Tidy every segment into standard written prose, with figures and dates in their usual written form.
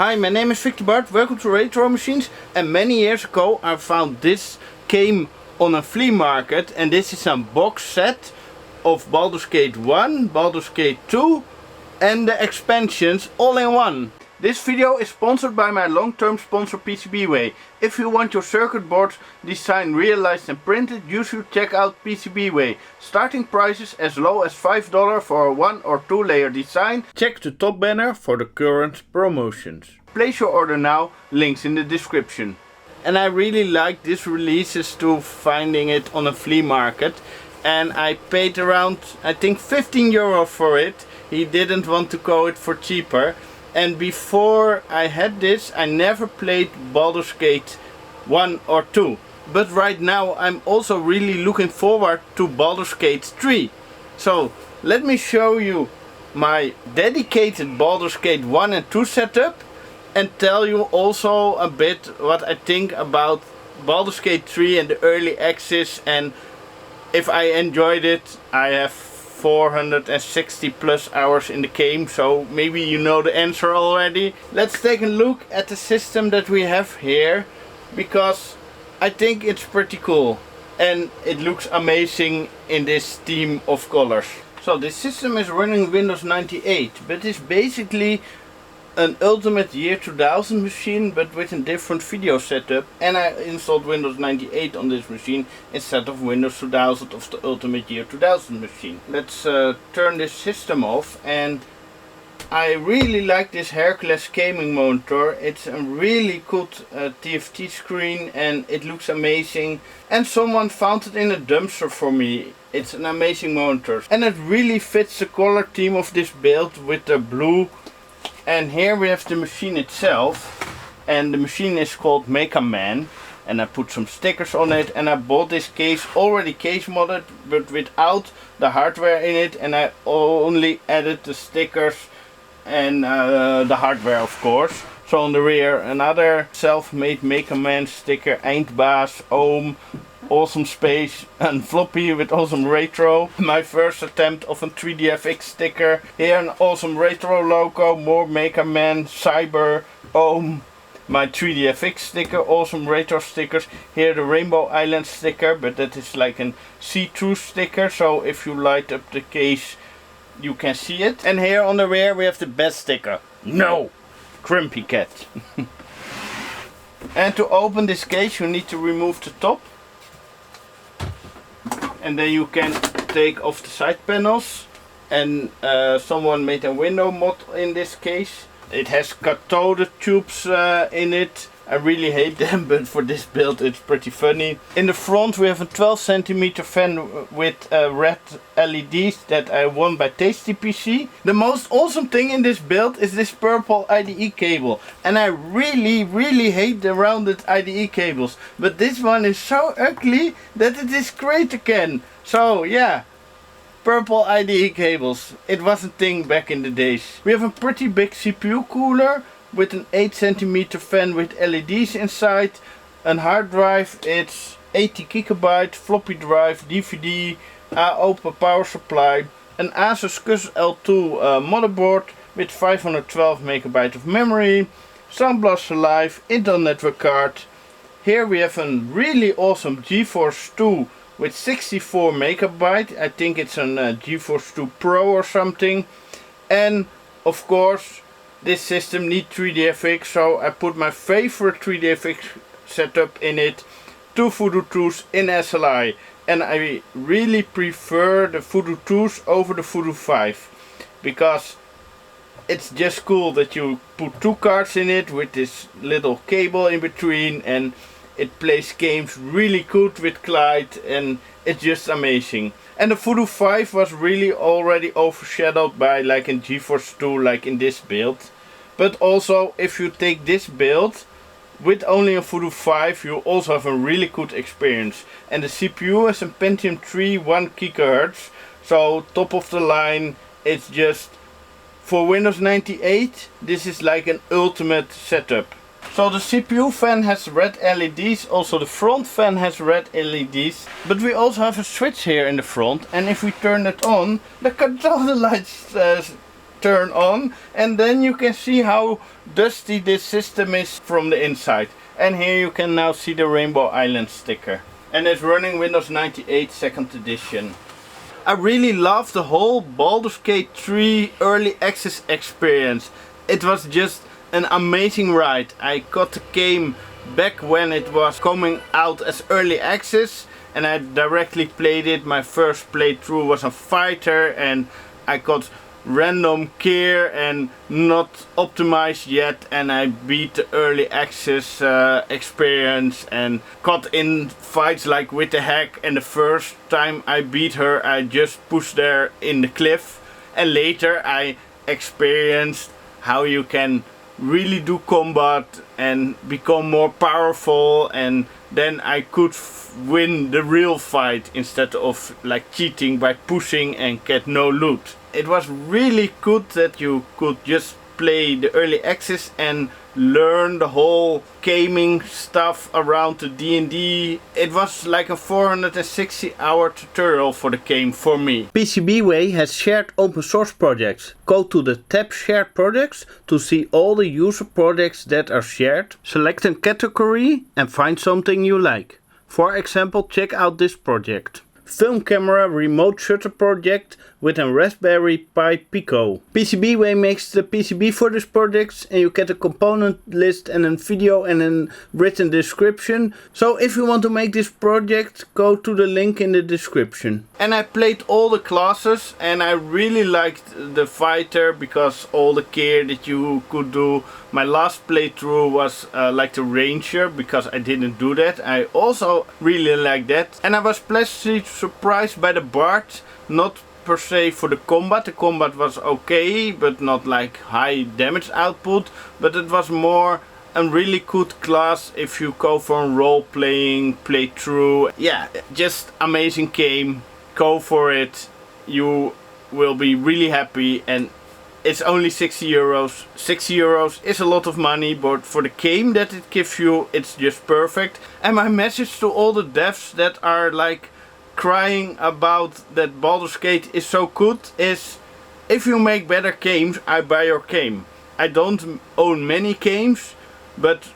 Hi, my name is Victor Bart, welcome to Retro Machines. And many years ago I found this came on a flea market, and this is a box set of Baldur's Gate 1, Baldur's Gate 2 and the expansions all in one. This video is sponsored by my long-term sponsor PCBWay. If you want your circuit boards designed, realized and printed, you should check out PCBWay. Starting prices as low as $5 for a 1 or 2 layer design. Check the top banner for the current promotions. Place your order now, links in the description. And I really like this releases to finding it on a flea market. And I paid around, I think, €15 for it. He didn't want to go it for cheaper. And before I had this, I never played Baldur's Gate 1 or 2. But right now I'm also really looking forward to Baldur's Gate 3. So let me show you my dedicated Baldur's Gate 1 and 2 setup, and tell you also a bit what I think about Baldur's Gate 3 and the early access, and if I enjoyed it. I have 460 plus hours in the game, so maybe you know the answer already. Let's take a look at the system that we have here, because I think it's pretty cool and it looks amazing in this theme of colors. So this system is running Windows 98, but it's basically an Ultimate Year 2000 machine, but with a different video setup, and I installed Windows 98 on this machine instead of Windows 2000 of the Ultimate Year 2000 machine. Let's turn this system off, and I really like this Hercules gaming monitor. It's a really good TFT screen and it looks amazing, and someone found it in a dumpster for me. It's an amazing monitor and it really fits the color theme of this build with the blue. And here we have the machine itself, and the machine is called Mecha Man, and I put some stickers on it, and I bought this case already case modded but without the hardware in it, and I only added the stickers and the hardware, of course. So on the rear another self-made Mecha Man sticker, Eindbaas, Ohm, awesome space, and floppy with awesome retro. My first attempt of a 3DFX sticker. Here an awesome retro logo, more Mecha Man, Cyber, Ohm. My 3DFX sticker, awesome retro stickers. Here the Rainbow Island sticker, but that is like a see-through sticker, so if you light up the case you can see it. And here on the rear we have the best sticker. No! Crimpy Cat. And to open this case you need to remove the top. And then you can take off the side panels, and someone made a window mod in this case. It has cathode tubes in it. I really hate them, but for this build it's pretty funny. In the front we have a 12 cm fan with red LEDs that I won by Tasty PC. The most awesome thing in this build is this purple IDE cable, and I really hate the rounded IDE cables, but this one is so ugly that it is great again. So yeah, purple IDE cables, it was a thing back in the days. We have a pretty big CPU cooler with an 8 cm fan with LEDs inside, a hard drive, it's 80 GB, floppy drive, DVD, open power supply, an Asus CUS L2 motherboard with 512 MB of memory, Sound Blaster Live, Intel network card. Here we have a really awesome GeForce 2 with 64 MB, I think it's a GeForce 2 Pro or something. And of course this system needs 3DFX, so I put my favorite 3DFX setup in it, 2 Voodoo 2s in SLI, and I really prefer the Voodoo 2s over the Voodoo 5, because it's just cool that you put 2 cards in it with this little cable in between, and it plays games really good with Clyde, and it's just amazing. And the Voodoo 5 was really already overshadowed by like in GeForce 2, like in this build. But also if you take this build with only a Voodoo 5, you also have a really good experience. And the CPU is a Pentium 3 1 GHz, so top of the line. It's just for Windows 98, this is like an ultimate setup. So the CPU fan has red LEDs, also the front fan has red LEDs, but we also have a switch here in the front, and if we turn it on, the controller lights turn on, and then you can see how dusty this system is from the inside. And here you can now see the Rainbow Island sticker. And it's running Windows 98 2nd edition. I really love the whole Baldur's Gate 3 early access experience. It was just an amazing ride. I got the game back when it was coming out as early access, and I directly played it. My first playthrough was a fighter, and I got random gear and not optimized yet, and I beat the early access experience and got in fights like with the hack, and the first time I beat her I just pushed her in the cliff, and later I experienced how you can really do combat and become more powerful, and then I could win the real fight instead of like cheating by pushing and get no loot. It was really good that you could just play the early access and learn the whole gaming stuff around the D&D. It was like a 460-hour tutorial for the game for me. PCBWay has shared open source projects. Go to the tab Shared Projects to see all the user projects that are shared. Select a category and find something you like. For example, check out this project. Film camera remote shutter project with a Raspberry Pi Pico. PCBWay makes the PCB for this project, and you get a component list and a video and a written description. So if you want to make this project, go to the link in the description. And I played all the classes, and I really liked the fighter because all the gear that you could do. My last playthrough was like the ranger, because I didn't do that. I also really like that, and I was pleasantly surprised by the bard. Not per se for the combat. The combat was okay, but not like high damage output, but it was more a really good class if you go for a role playing playthrough. Yeah, just amazing game. Go for it. You will be really happy, and it's only 60 euros. 60 euros is a lot of money, but for the game that it gives you, it's just perfect. And my message to all the devs that are like crying about that Baldur's Gate is so good is, if you make better games, I buy your game. I don't own many games, but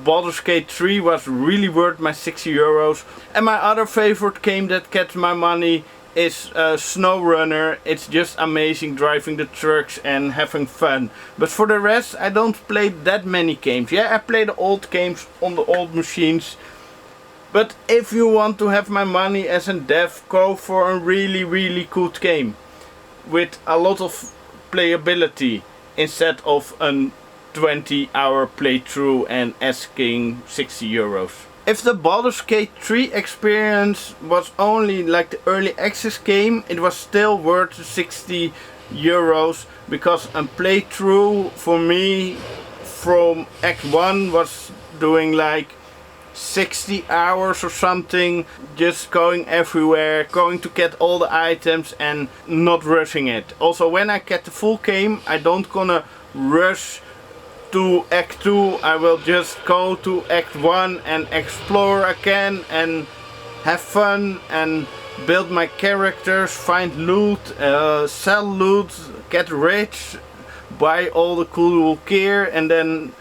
Baldur's Gate 3 was really worth my 60 euros. And my other favorite game that gets my money is SnowRunner. It's just amazing, driving the trucks and having fun. But for the rest, I don't play that many games. Yeah, I play the old games on the old machines. But if you want to have my money as a dev, go for a really good game with a lot of playability instead of a 20-hour playthrough and asking 60 euros. If the Baldur's Gate 3 experience was only like the early access game, it was still worth 60 euros, because a playthrough for me from Act 1 was doing like 60 hours or something, just going everywhere, going to get all the items and not rushing it. Also, when I get the full game, I don't gonna rush to Act 2, I will just go to Act 1 and explore again and have fun and build my characters, find loot, sell loot, get rich, buy all the cool gear, and then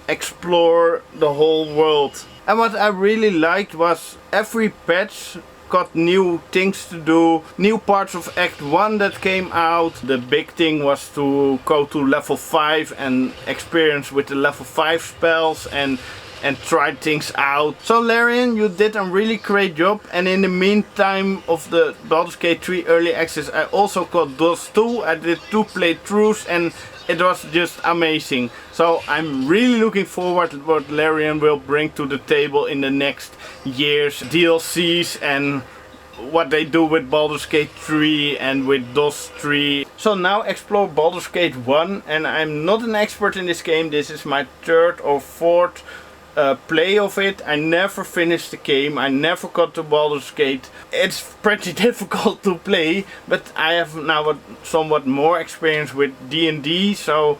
explore the whole world. And what I really liked was every patch got new things to do, new parts of Act 1 that came out. The big thing was to go to level 5 and experience with the level 5 spells and try things out. So Larian, you did a really great job, and in the meantime of the Baldur's Gate 3 early access, I also got those 2. I did 2 playthroughs and it was just amazing. So I'm really looking forward to what Larian will bring to the table in the next years, DLCs and what they do with Baldur's Gate 3 and with DOS 3. So now explore Baldur's Gate 1, and I'm not an expert in this game. This is my 3rd or 4th play of it. I never finished the game. I never got to Baldur's Gate. It's pretty difficult to play, but I have now a somewhat more experience with D&D, so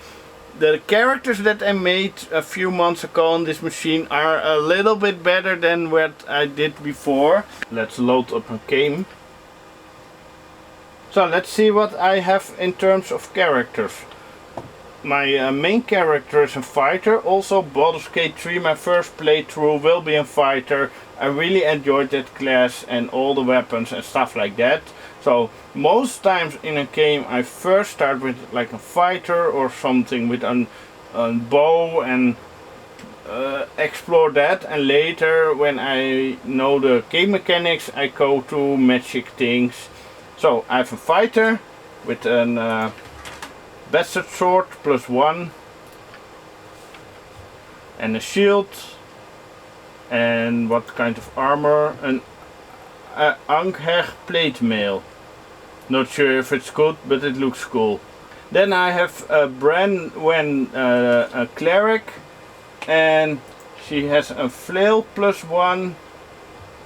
the characters that I made a few months ago on this machine are a little bit better than what I did before. Let's load up a game. So let's see what I have in terms of characters. My main character is a fighter. Also Baldur's Gate 3, my first playthrough, will be a fighter. I really enjoyed that class and all the weapons and stuff like that. So most times in a game I first start with like a fighter or something with a bow and explore that, and later when I know the game mechanics I go to magic things. So I have a fighter with an bastard sword +1 and a shield, and what kind of armor? An Angher plate mail. Not sure if it's good, but it looks cool. Then I have a Branwen, a cleric, and she has a flail +1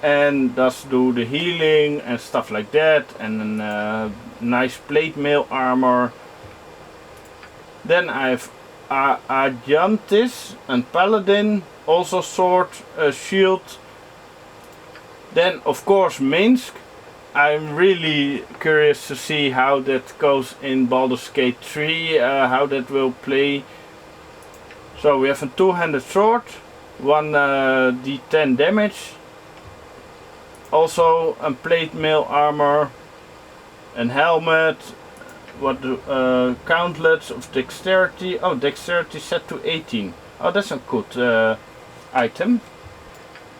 and does do the healing and stuff like that, and a nice plate mail armor. Then I have Ajantis and paladin, also sword, shield. Then of course Minsk. I'm really curious to see how that goes in Baldur's Gate 3, how that will play. So we have a two-handed sword, 1 d10 damage, also a plate mail armor, and helmet, what countlets of dexterity. Oh, dexterity set to 18. Oh, that's a good item.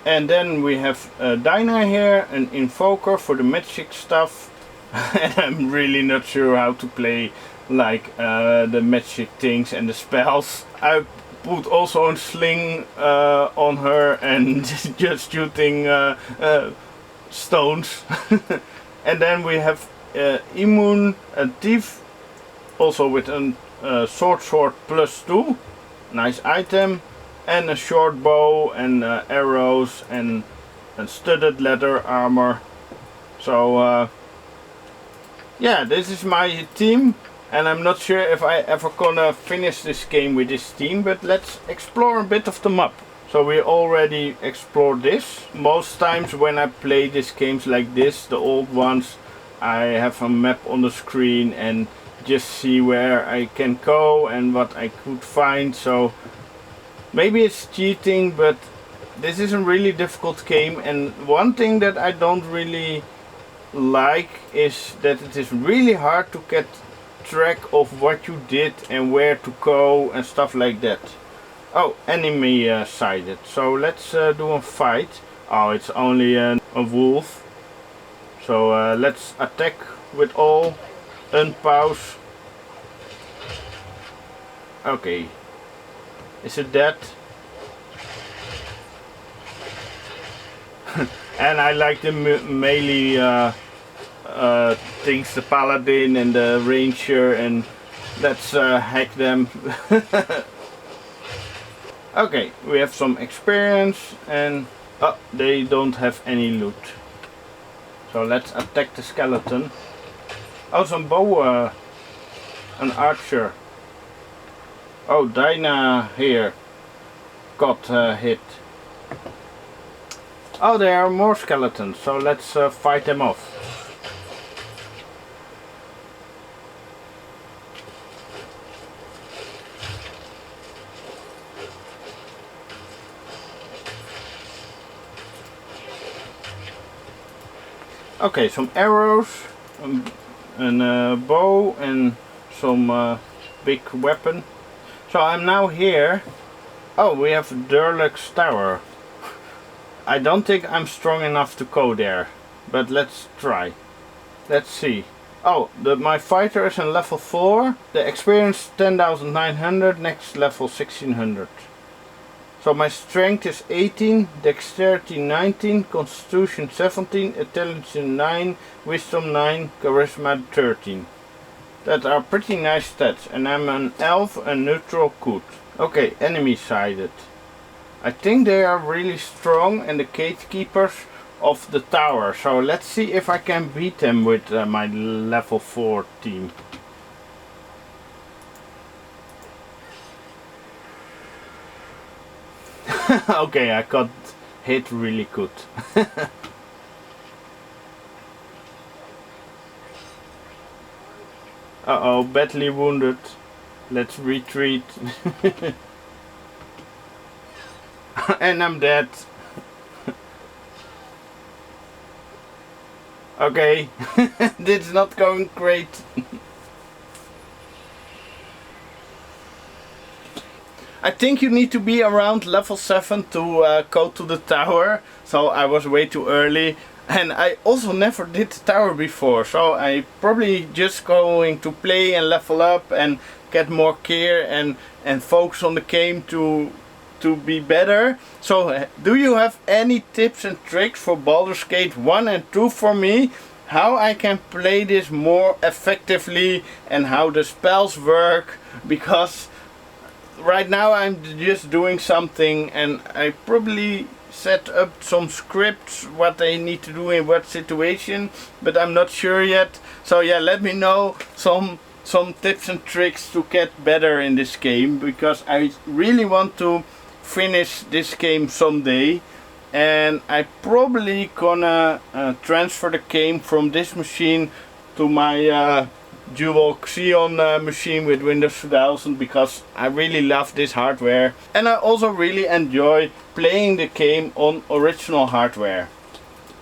And then we have Dinah here, an invoker for the magic stuff. And I'm really not sure how to play like the magic things and the spells. I put also a sling on her and just shooting stones. And then we have Imun, a thief, also with a sword +2, nice item, and a short bow and arrows and studded leather armor. So yeah, this is my team, and I'm not sure if I ever gonna finish this game with this team, but let's explore a bit of the map. So we already explored this. Most times when I play these games like this, the old ones, I have a map on the screen and just see where I can go and what I could find. So maybe it's cheating, but this is a really difficult game, and one thing that I don't really like is that it is really hard to get track of what you did and where to go and stuff like that. Oh, enemy sighted. So let's do a fight. Oh, it's only a wolf. So let's attack with all. Unpause. Okay. Is it dead? And I like the melee things, the paladin and the ranger, and let's hack them. Okay, we have some experience, and they don't have any loot. So let's attack the skeleton. Oh, some bow, an archer. Oh, Dinah here got hit. Oh, there are more skeletons, so let's fight them off. Okay, some arrows, a bow and some big weapon. So I'm now here. Oh, we have Durlug's Tower. I don't think I'm strong enough to go there, but let's try. Let's see. Oh, my fighter is in level 4. The experience 10,900, next level 1600. So my strength is 18, dexterity 19, constitution 17, intelligence 9, wisdom 9, charisma 13. That are pretty nice stats, and I'm an elf and neutral good. Okay, enemy sided. I think they are really strong and the gatekeepers of the tower. So let's see if I can beat them with my level 4 team. Okay, I got hit really good. Uh-oh, badly wounded. Let's retreat. And I'm dead. Okay, this is not going great. I think you need to be around level 7 to go to the tower, so I was way too early. And I also never did the tower before, so I probably just going to play and level up and get more gear and focus on the game to be better. So do you have any tips and tricks for Baldur's Gate 1 and 2 for me? How I can play this more effectively and how the spells work, because right now I'm just doing something and I probably set up some scripts what they need to do in what situation, but I'm not sure yet. So yeah, let me know some tips and tricks to get better in this game, because I really want to finish this game someday. And I probably gonna transfer the game from this machine to my dual Xeon machine with Windows 2000, because I really love this hardware and I also really enjoy playing the game on original hardware.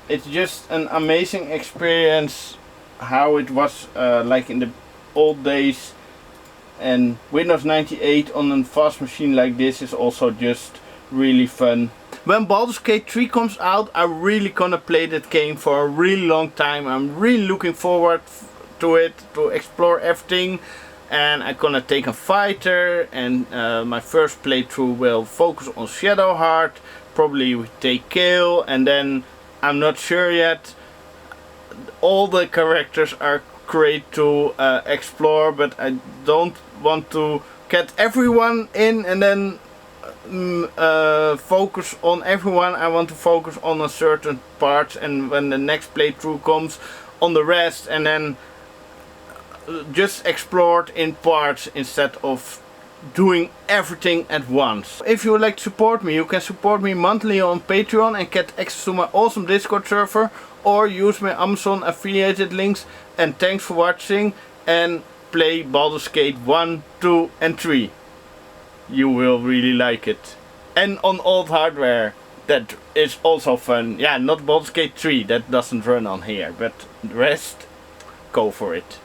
It's just an amazing experience how it was like in the old days, and Windows 98 on a fast machine like this is also just really fun. When Baldur's Gate 3 comes out, I'm really gonna play that game for a really long time. I'm really looking forward to it, to explore everything, and I'm gonna take a fighter, and my first playthrough will focus on Shadowheart, probably we take Gale, and then I'm not sure yet. All the characters are great to explore, but I don't want to get everyone in and then focus on everyone. I want to focus on a certain part, and when the next playthrough comes, on the rest, and then just explored in parts instead of doing everything at once. If you would like to support me, you can support me monthly on Patreon and get access to my awesome Discord server, or use my Amazon affiliated links. And thanks for watching, and play Baldur's Gate 1, 2 and 3. You will really like it. And on old hardware, that is also fun. Yeah, not Baldur's Gate 3, that doesn't run on here, but the rest, go for it.